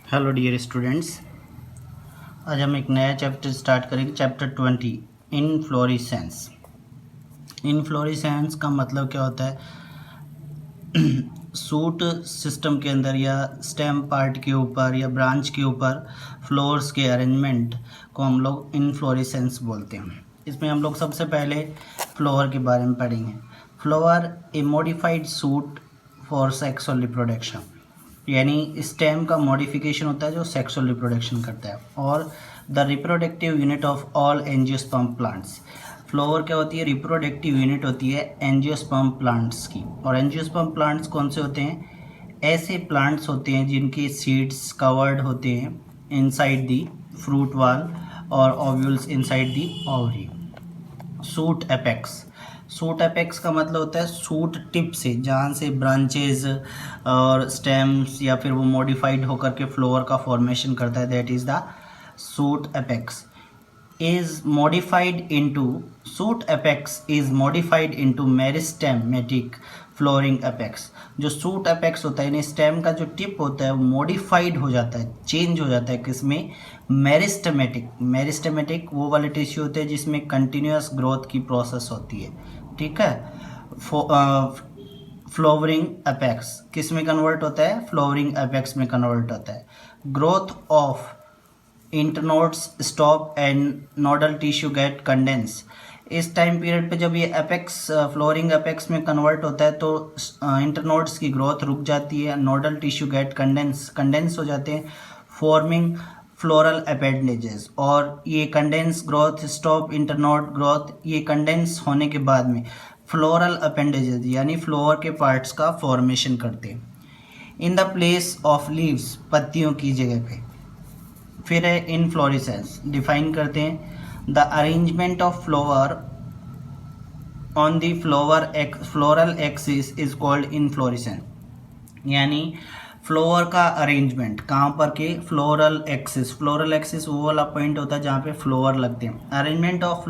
Hello dear students. आज हम एक नया चैप्टर स्टार्ट करेंगे, चैप्टर 20 इनफ्लोरेसेंस। इनफ्लोरेसेंस का मतलब क्या होता है? सूट सिस्टम के अंदर या स्टेम पार्ट के ऊपर या ब्रांच के ऊपर फ्लोर्स के अरेंजमेंट को हम लोग इनफ्लोरेसेंस बोलते हैं। इसमें हम लोग सबसे पहले फ्लावर के बारे में पढ़ेंगे। Flower A modified suit for sexual reproduction, यानी स्टेम का मॉडिफिकेशन होता है जो सेक्सुअल रिप्रोडक्शन करता है। और the reproductive unit of all angiosperm plants. Flower क्या होती है? रिप्रोडक्टिव यूनिट होती है एंजियोस्पर्म प्लांट्स की। और एंजियोस्पर्म प्लांट्स कौन से होते हैं? ऐसे प्लांट्स होते हैं जिनके सीड्स कवर्ड होते हैं इनसाइड दी फ्रूट वाल और ovules inside the ovary. Suit apex. Suit apex का मतलब होता है सूट टिप से, जहाँ से ब्रांचेज और स्टेम्स या फिर वो मॉडिफाइड होकर के फ्लोवर का फॉर्मेशन करता है, that is the suit apex. is modified into shoot apex is modified into meristematic flooring apex. जो सूट अपेक्स होता है, यानी स्टेम का जो टिप होता है वो मॉडिफाइड हो जाता है, चेंज हो जाता है किसमें? मेरिस्टेमेटिक। मेरिस्टेमेटिक वो वाले टिश्यू होते हैं जिसमें कंटिन्यूस ग्रोथ की प्रोसेस होती है, ठीक है। फ्लोवरिंग अपेक्स किस में कन्वर्ट होता है? फ्लोवरिंग अपेक्स में कन्वर्ट होता है। Growth of internodes stop and nodal tissue get condense. इस टाइम पीरियड पे जब ये अपेक्स फ्लोरिंग अपेक्स में कन्वर्ट होता है तो इंटरनोड्स की ग्रोथ रुक जाती है, नोडल टिश्यू गेट कंडेंस हो जाते हैं, फॉर्मिंग फ्लोरल अपेंडेजेस। और ये condense growth, stop internode growth, ये कंडेंस होने के बाद में फ्लोरल अपेंडेजेस यानी फ्लोवर के पार्ट्स का फॉर्मेशन करते हैं in the place of leaves, पत्तियों की जगह पे। फिर है इनफ्लोरेसेंस, डिफाइन करते हैं the arrangement of flower on the floral axis is called inflorescence. यानी फ्लोवर का अरेंजमेंट कहाँ पर के? Floral axis. फ्लोरल एक्सिस वो वाला पॉइंट होता है जहाँ पे फ्लोवर लगते हैं। Arrangement of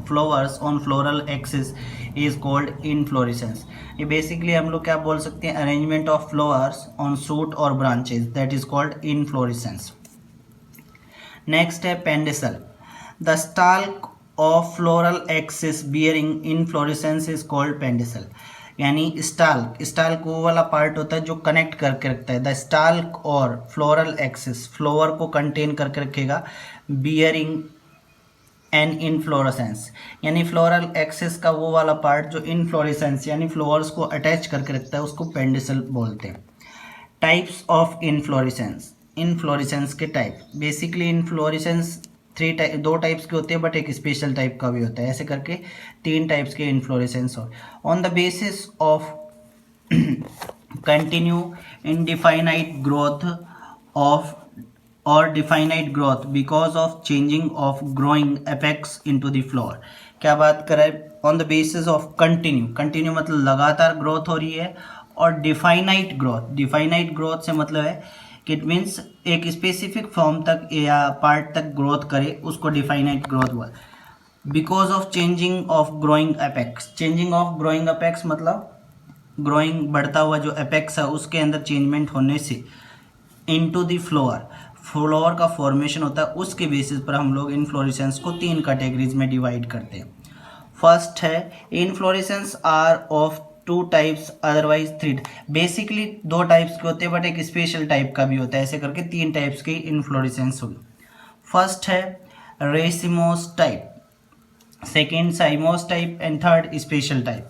flowers on floral axis is called inflorescence. ये बेसिकली हम लोग क्या बोल सकते हैं? Arrangement of flowers on shoot और branches, that is called inflorescence. Next है पेंडिसल। The stalk of floral axis bearing inflorescence is called पेंडिसल। यानी स्टाल्क वो वाला पार्ट होता है जो कनेक्ट करके रखता है। द स्टाल्क और फ्लोरल एक्सिस, फ्लोवर को कंटेन करके रखेगा, बियरिंग एन इनफ्लोरेसेंस, यानी फ्लोरल एक्सिस का वो वाला पार्ट जो इनफ्लोरेसेंस यानी फ्लोवर्स को अटैच करके रखता है, उसको पेंडिसल बोलते हैं। Types of inflorescence. इनफ्लोरेसेंस के टाइप, बेसिकली इनफ्लोरेसेंस दो टाइप्स के होते हैं, बट एक स्पेशल टाइप का भी होता है। ऐसे करके तीन टाइप्स के इनफ्लोरेसेंस हो। On the basis of continue indefinite growth of और definite growth because of changing of growing apex into the flower. क्या बात करें? On the basis of continue मतलब लगातार ग्रोथ हो रही है, और डिफाइनाइट ग्रोथ से मतलब है कि इट मीन्स एक स्पेसिफिक फॉर्म तक या पार्ट तक ग्रोथ करे, उसको डिफाइनाइट ग्रोथ हुआ। Because of changing of growing apex. Changing of growing apex मतलब ग्रोइंग बढ़ता हुआ जो अपेक्स है उसके अंदर चेंजमेंट होने से इनटू द फ्लोवर का फॉर्मेशन होता है। उसके बेसिस पर हम लोग इनफ्लोरेसेंस को तीन कैटेगरीज में डिवाइड करते हैं। फर्स्ट है inflorescence are of two types otherwise three. Basically दो टाइप्स के होते हैं, बट एक स्पेशल टाइप का भी होता है। ऐसे करके तीन टाइप्स की इनफ्लोरेसेंस होगी। फर्स्ट है racemose type, second cymose type and third special type.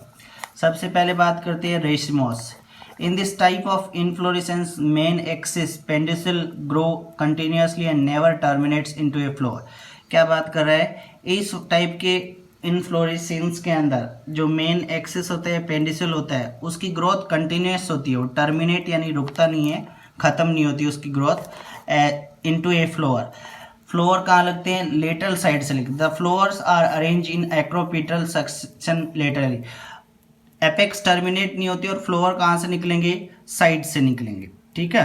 सबसे पहले बात करते हैं racemose. In this type of inflorescence main axis पेंडिसल grow continuously and never terminates into a flower. क्या बात कर रहा है? इस टाइप के इनफ्लोरेसेंस के अंदर जो मेन एक्सिस होता है, पेंडिसल होता है, उसकी ग्रोथ कंटिन्यूस होती है, वो टर्मिनेट यानी रुकता नहीं है, ख़त्म नहीं होती उसकी growth into a flower. Flower कहाँ लगते हैं? लेटरल साइड से लगते हैं। The flowers are arrange in acropetal succession laterally. Apex terminate नहीं होती और फ्लोवर कहाँ से निकलेंगे? साइड से निकलेंगे, ठीक है।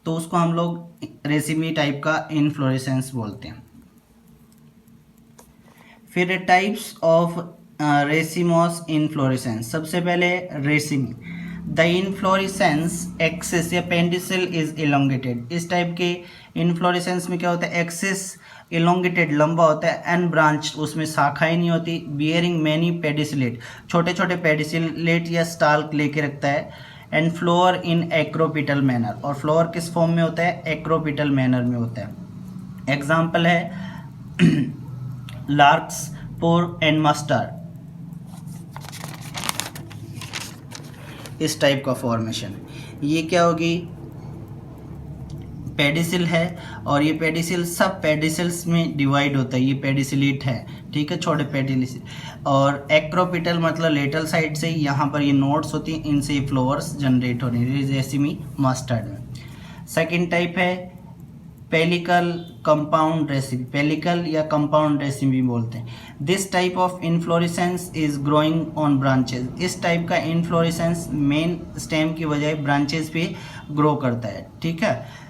तो उसको हम लोग रेसिमी टाइप का इनफ्लोरेसेंस बोलते हैं। फिर टाइप्स ऑफ रेसिमोस इनफ्लोरेसेंस। सबसे पहले रेसिमी। द इनफ्लोरेसेंस एक्सिस या पेडिसिल इज इलोंगेटेड। इस टाइप के इनफ्लोरेसेंस में क्या होता है, एक्सिस इलोंगेटेड लंबा होता है, एंड ब्रांच उसमें शाखाएं नहीं होती, बियरिंग मैनी पेडिसिलेट छोटे छोटे पेडिसिलेट या स्टाल्क लेके रखता है, and flower in acropetal manner, और फ्लोअर किस फॉर्म में होता है, एक्रोपिटल मैनर में होता है। एग्जाम्पल है लार्क्स, पोर एंड मस्टर्ड, इस टाइप का फॉर्मेशन। ये क्या होगी, पेडिसिल है, और ये पेडिसिल सब पेडिसिल्स में डिवाइड होता है, ये पेडिसिलेट है, ठीक है, छोटे पेडिसिल। और एक्रोपिटल मतलब लेटरल साइड से यहाँ पर ये नोड्स होती हैं, इनसे ये फ्लावर्स जनरेट होने, जैसे में मस्टर्ड में। सेकेंड टाइप है पेलिकल कंपाउंड रेसिपी, पेलिकल या कंपाउंड रेसिपी बोलते हैं। This type of inflorescence is growing on branches. इस टाइप का इनफ्लोरेसेंस मेन स्टेम की बजाय ब्रांचेस पे ग्रो करता है, ठीक है।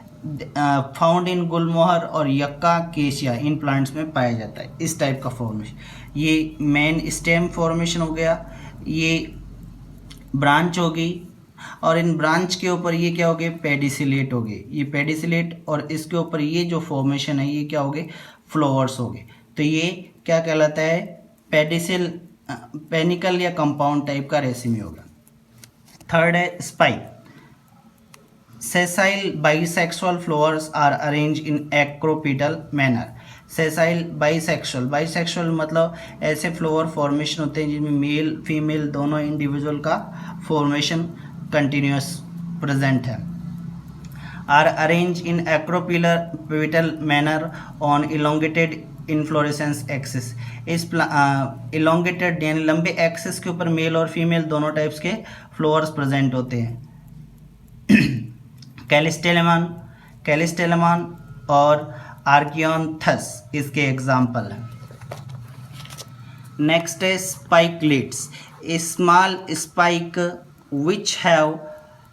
फाउंड इन गुलमोहर और यक्का केशिया इन प्लांट्स में पाया जाता है, इस टाइप का फॉर्मेशन। ये मेन स्टेम फॉर्मेशन हो गया, ये ब्रांच होगी, और इन ब्रांच के ऊपर ये क्या हो गए, पेडिसिलेट हो गए, ये पेडिसिलेट, और इसके ऊपर ये जो फॉर्मेशन है ये क्या हो गए, फ्लावर्स हो गए। तो ये क्या कहलाता है, पेडिसिल पेनिकल या कंपाउंड टाइप का रेसिमी होगा। थर्ड है spike. Sessile bisexual flowers are arrange in acropetal manner. Sessile bisexual, bisexual मतलब ऐसे फ्लावर फॉर्मेशन होते हैं जिनमें मेल फीमेल दोनों इंडिविजुअल का फॉर्मेशन कंटिन्यूस प्रेजेंट है। Are arrange in acropetal manner on elongated inflorescence axis. इस इलोंगेटेड यानी लंबे एक्सिस के ऊपर मेल और फीमेल दोनों टाइप्स के फ्लावर्स प्रेजेंट होते हैं। कैलिस्टेलेमन और आर्कियोनथस इसके एग्जाम्पल हैं। नेक्स्ट है spikelets, small spike which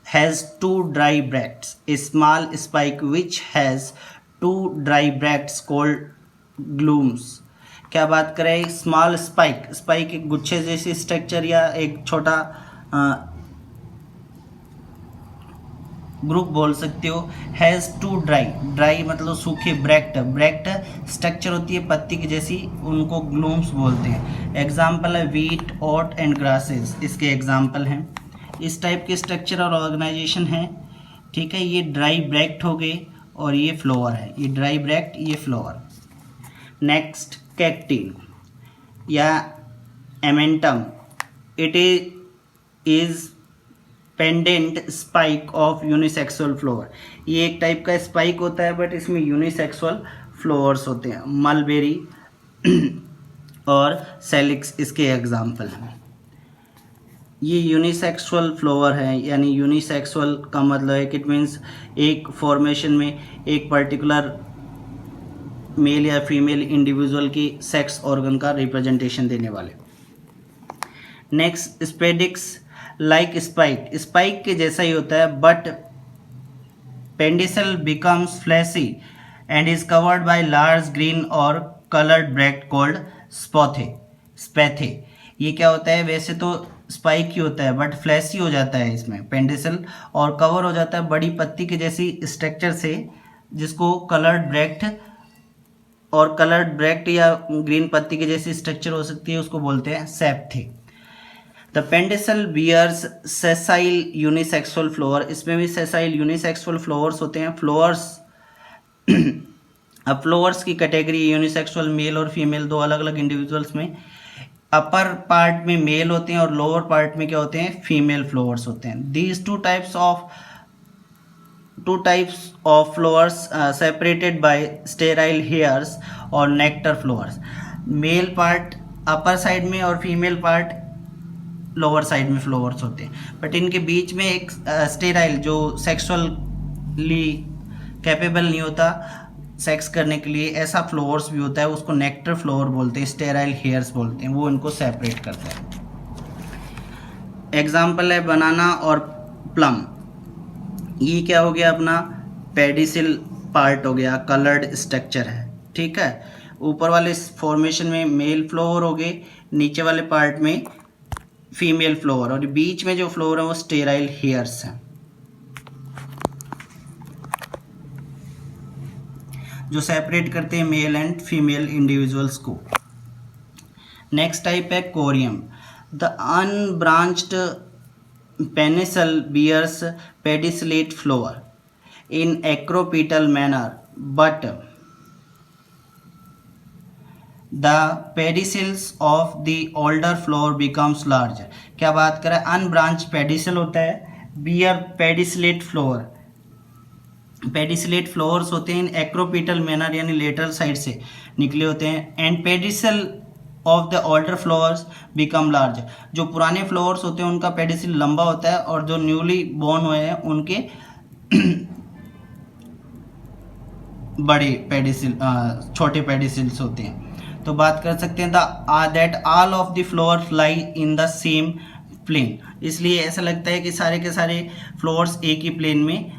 has two dry bracts. A small spike which has two dry bracts called glumes. क्या बात करें, स्मॉल स्पाइक, स्पाइक एक गुच्छे जैसी स्ट्रक्चर या एक छोटा ग्रुप बोल सकते हो। हैज़ टू ड्राई, ड्राई मतलब सूखे, ब्रैक्ट, ब्रैक्ट स्ट्रक्चर होती है पत्ती की जैसी, उनको ग्लूम्स बोलते हैं। एग्जाम्पल है वीट, ओट एंड ग्रासेस, इसके एग्जाम्पल हैं। इस टाइप के स्ट्रक्चर और ऑर्गेनाइजेशन है, ठीक है। ये ड्राई ब्रैक्ट हो गए और ये फ्लोवर है, ये ड्राई ब्रैक्ट, ये फ्लोवर। नेक्स्ट कैक्टीन या amentum, it is pendant spike of unisexual flower. ये एक टाइप का स्पाइक होता है बट इसमें यूनिसेक्सुअल फ्लोवर्स होते हैं। मलबेरी और सेलिक्स इसके एग्जाम्पल हैं। ये यूनिसेक्सुअल फ्लोवर है, यानी यूनिसेक्सुअल का मतलब है कि इट मीन्स एक फॉर्मेशन में एक पर्टिकुलर मेल या फीमेल इंडिविजुअल की सेक्स ऑर्गन का रिप्रेजेंटेशन देने वाले। Next spadix like spike, spike के जैसा ही होता है बट पेंडिसल becomes fleshy and is covered by large green और कलर्ड ब्रैक्ट कॉल्ड स्पैथे। ये क्या होता है, वैसे तो स्पाइक ही होता है बट फ्लैशी हो जाता है इसमें पेंडिसल, और कवर हो जाता है बड़ी पत्ती के जैसी स्ट्रक्चर से, जिसको कलर्ड ब्रैक्ट, और कलर्ड ब्रैक्ट या ग्रीन पत्ती की जैसी स्ट्रक्चर हो सकती है, उसको बोलते हैं सेप्थे। द पेंडिसल बियर्स सेसाइल यूनिसेक्सुअल फ्लोवर, इसमें भी सेसाइल यूनिसेक्सुअल फ्लोवर्स होते हैं। अब फ्लोवर्स की कैटेगरी यूनिसेक्सुअल मेल और फीमेल दो अलग अलग इंडिविजुअल्स में, अपर पार्ट में मेल होते हैं और लोअर पार्ट में क्या होते हैं, फीमेल फ्लोवर्स होते हैं। These two types of flowers separated by sterile hairs और nectar flowers. Male part upper side में और फीमेल पार्ट लोअर साइड में फ्लोवर्स होते हैं, बट इनके बीच में एक स्टेराइल जो सेक्सुअली कैपेबल नहीं होता सेक्स करने के लिए, ऐसा फ्लोवर्स भी होता है, उसको नेक्टर फ्लोवर बोलते हैं, स्टेराइल हेयर्स बोलते हैं, वो इनको सेपरेट करता है। एग्जाम्पल है बनाना और प्लम। ये क्या हो गया, अपना पेडिसिल पार्ट हो गया, कलर्ड स्ट्रक्चर है, ठीक है। ऊपर वाले फॉर्मेशन में मेल फ्लोवर हो गए, नीचे वाले पार्ट में फीमेल फ्लोवर, और बीच में जो फ्लोवर है वो स्टेराइल हेयर्स हैं जो सेपरेट करते हैं मेल एंड फीमेल इंडिविजुअल्स को। नेक्स्ट टाइप है corymb. The unbranched peduncle bears pedicellate flower in acropetal manner, but the pedicels of the older flower becomes larger। क्या बात करें, अनब्रांच पेडिसल होता है, bear pedicellate flower, pedicellate flowers होते हैं in acropetal manner यानी lateral side से निकले होते हैं, and pedicel of the older flowers become large. जो पुराने फ्लावर्स होते हैं उनका पेडिसल लंबा होता है और जो न्यूली बोर्न हुए हैं उनके बड़े पेडिसिल छोटे पेडिसिल्स होते हैं। तो बात कर सकते हैं that all of the flowers lie in the same plane, इसलिए ऐसा लगता है कि सारे के सारे फ्लावर्स एक ही प्लेन में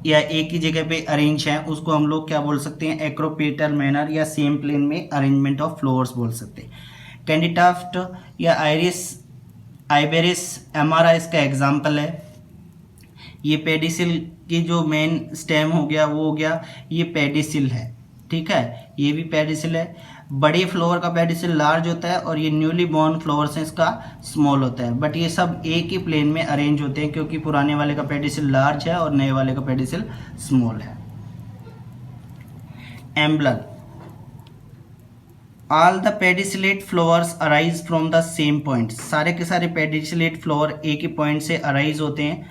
या एक ही जगह पे अरेंज हैं, उसको हम लोग क्या बोल सकते हैं, एक्रोपेटल मैनर या सेम प्लेन में अरेंजमेंट ऑफ फ्लावर्स बोल सकते हैं। कैंडिटाफ्ट या आइबेरिस एमारा इसका एग्जाम्पल है। ये पेडिसिल की जो मेन स्टेम हो गया वो हो गया, ये पेडिसिल है, ठीक है, ये भी पेडिसिल है। बड़े फ्लावर का पेडिसिल लार्ज होता है और ये न्यूली बॉर्न फ्लावर्स हैं इसका स्मॉल होता है, बट ये सब एक ही प्लेन में अरेंज होते हैं क्योंकि पुराने वाले का पेडिसिल लार्ज है और नए वाले का पेडिसिल स्मॉल है। Umbel, all the pedicellate flowers arise from the same point, सारे के सारे पेडिसिलेट फ्लावर एक ही पॉइंट से अराइज होते हैं।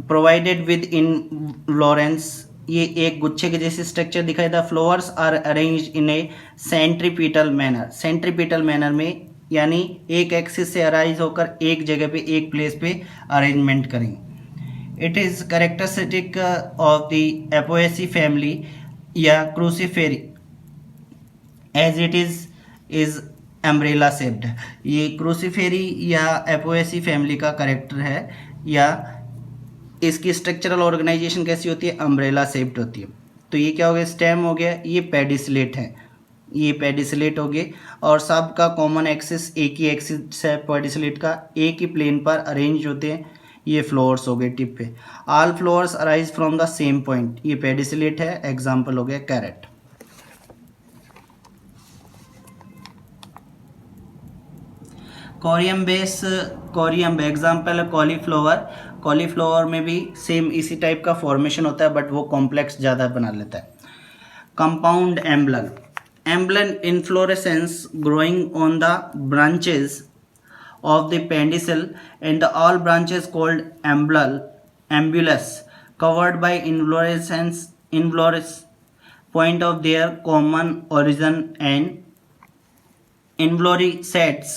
प्रोवाइडेड विद इनफ्लोरेंस, ये एक गुच्छे के जैसे स्ट्रक्चर दिखाई the flowers are arranged in a centripetal manner, centripetal manner में यानी एक एक्सिस से अराइज होकर एक जगह पे एक प्लेस पे अरेंजमेंट करेंगे। It is characteristic of the Apiaceae family या Cruciferae as it is umbrella shaped, ये क्रूसीफेरी या एपोएसी फैमिली का करेक्टर है या इसकी स्ट्रक्चरल ऑर्गेनाइजेशन कैसी होती है, अम्ब्रेला शेप्ड होती है। तो ये क्या हो गया, स्टेम हो गया, ये पेडिसलेट है, ये पेडिसलेट हो गए और सब का कॉमन एक्सिस एक ही एक्सिस है पेडिसलेट का, एक ही प्लेन पर अरेंज होते हैं। ये फ्लावर्स हो गए टिप पे, all flowers arise from the same point, ये पेडिसलेट है, एग्जाम्पल हो गया कैरेट। कोरियम एग्जाम्पल है कॉलीफ्लावर, कॉलीफ्लावर में भी सेम इसी टाइप का फॉर्मेशन होता है बट वो कॉम्प्लेक्स ज़्यादा बना लेता है। Compound umbel, umbel inflorescence growing on the branches of the pedicel and the all branches called ambulus covered by inflorescence point of their common origin and inflorescets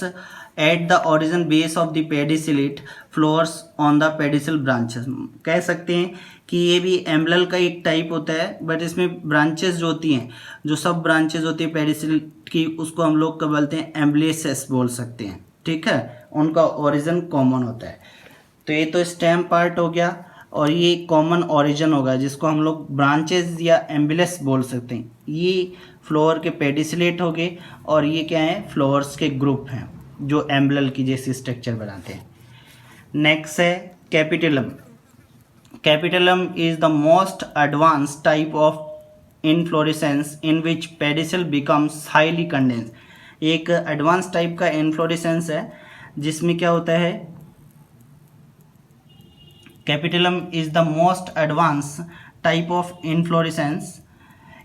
at the origin base of the pedicellate flowers on the pedicel branches। कह सकते हैं कि ये भी एम्बलल का एक type होता है बट इसमें ब्रांचेस जो होती हैं, जो सब ब्रांचेस होती है पेडिसिल की, उसको हम लोग क्या बोलते हैं, एम्बलेसेस बोल सकते हैं, ठीक है, उनका ओरिजिन कॉमन होता है। तो ये तो स्टेम पार्ट हो गया और ये कॉमन ओरिजिन होगा जिसको हम लोग ब्रांचेस या एम्बुलस बोल सकते हैं। ये फ्लावर के पेडिसिलेट हो गए और ये क्या है, फ्लावर्स के ग्रुप हैं जो एम्बुलल की जैसी स्ट्रक्चर बनाते हैं। नेक्स्ट है capitulum. Capitulum is the most advance type of inflorescence in which pedicel becomes highly condense. एक एडवांस टाइप का इनफ्लोरेसेंस है जिसमें क्या होता है, capitulum is the most advance type of inflorescence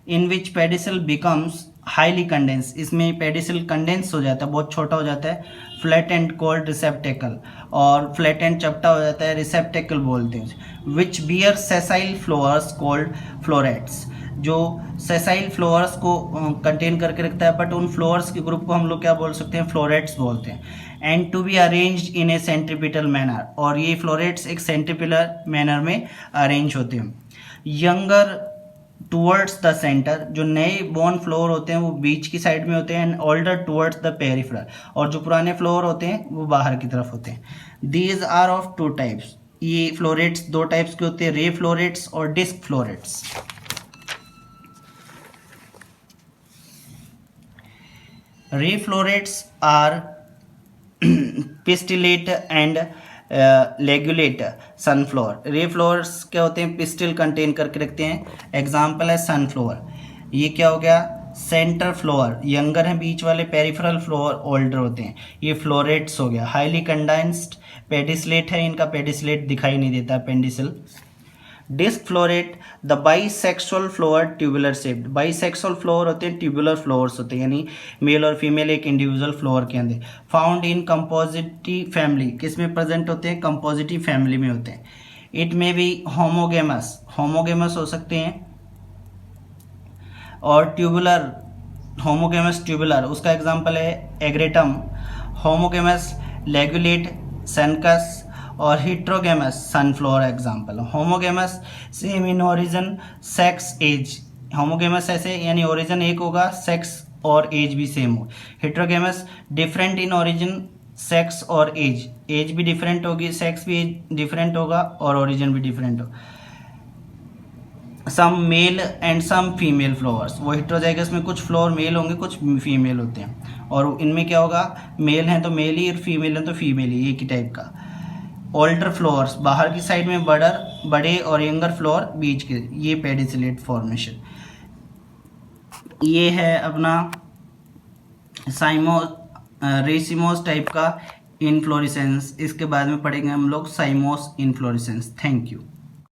in which pedicel becomes highly condense, इसमें pedicel condense हो जाता है, बहुत छोटा हो जाता है, फ्लैट एंड कॉल्ड रिसेप्टेकल, और फ्लैट एंड चपटा हो जाता है, रिसेप्टेकल बोलते हैं। Which beer sessile flowers called florets, जो सेसाइल फ्लावर्स को कंटेन करके रखता है बट उन फ्लावर्स के ग्रुप को हम लोग क्या बोल सकते हैं, फ्लोरेट्स बोलते हैं। And to be arranged in a centripetal manner, और ये फ्लोरेट्स एक सेंट्रीपिटल मैनर में अरेंज होते हैं। यंगर टूवर्ड्स द सेंटर, जो नए बॉर्न फ्लोवर होते हैं वो बीच की साइड में होते हैं, and older towards the peripheral, और जो पुराने फ्लोवर होते हैं वो बाहर की तरफ होते हैं। These are of two types, ये फ्लोरेट्स दो टाइप्स के होते हैं, रे फ्लोरेट्स और disc florets. Ray florets are pistillate and ligulate sunflower. Ray flowers क्या होते हैं, पिस्टिल कंटेन करके रखते हैं। एग्जाम्पल है सनफ्लावर। ये क्या हो गया, सेंटर फ्लोअर यंगर हैं, बीच वाले पेरिफेरल फ्लोअर ओल्डर होते हैं। ये फ्लोरेट्स हो गया। हाईली कंडेंस्ड पेडिसलेट है, इनका पेडिसलेट दिखाई नहीं देता, पेंडिसल। Disc floret, the bisexual flower tubular shaped. Bisexual flower होते हैं, ट्यूबुलर फ्लोअर्स होते हैं, यानी मेल और फीमेल एक इंडिविजुअल फ्लोअर के अंदर। फाउंड इन कंपोजिटी फैमिली, किस में प्रेजेंट होते हैं, कंपोजिटी फैमिली में होते हैं। इट मे बी होमोगेमस, होमोगेमस हो सकते हैं, और ट्यूबुलर, होमोगेमस ट्यूबुलर, उसका एग्जांपल है एग्रेटम। होमोगेमस लेगुलेट सनकस, और heterogamous sunflower example. Homogamous same in origin sex age, homogamous ऐसे यानी ओरिजिन एक होगा, सेक्स और एज भी सेम हो। Heterogamous different in origin sex और एज, एज भी डिफरेंट होगी, सेक्स भी डिफरेंट होगा और ओरिजिन भी डिफरेंट हो। Some male and some female flowers, वो हेटेरोजाइगस में कुछ फ्लावर मेल होंगे, कुछ फीमेल होते हैं, और इनमें क्या होगा, मेल हैं तो मेल ही और फीमेल हैं तो फीमेल ही, एक ही टाइप का। ओल्डर फ्लावर्स, बाहर की साइड में बड़े और यंगर फ्लावर बीच के, ये पेडिसिलेट फॉर्मेशन। ये है अपना रेसिमोस टाइप का इनफ्लोरेसेंस। इसके बाद में पढ़ेंगे हम लोग साइमोस इनफ्लोरेसेंस। Thank you.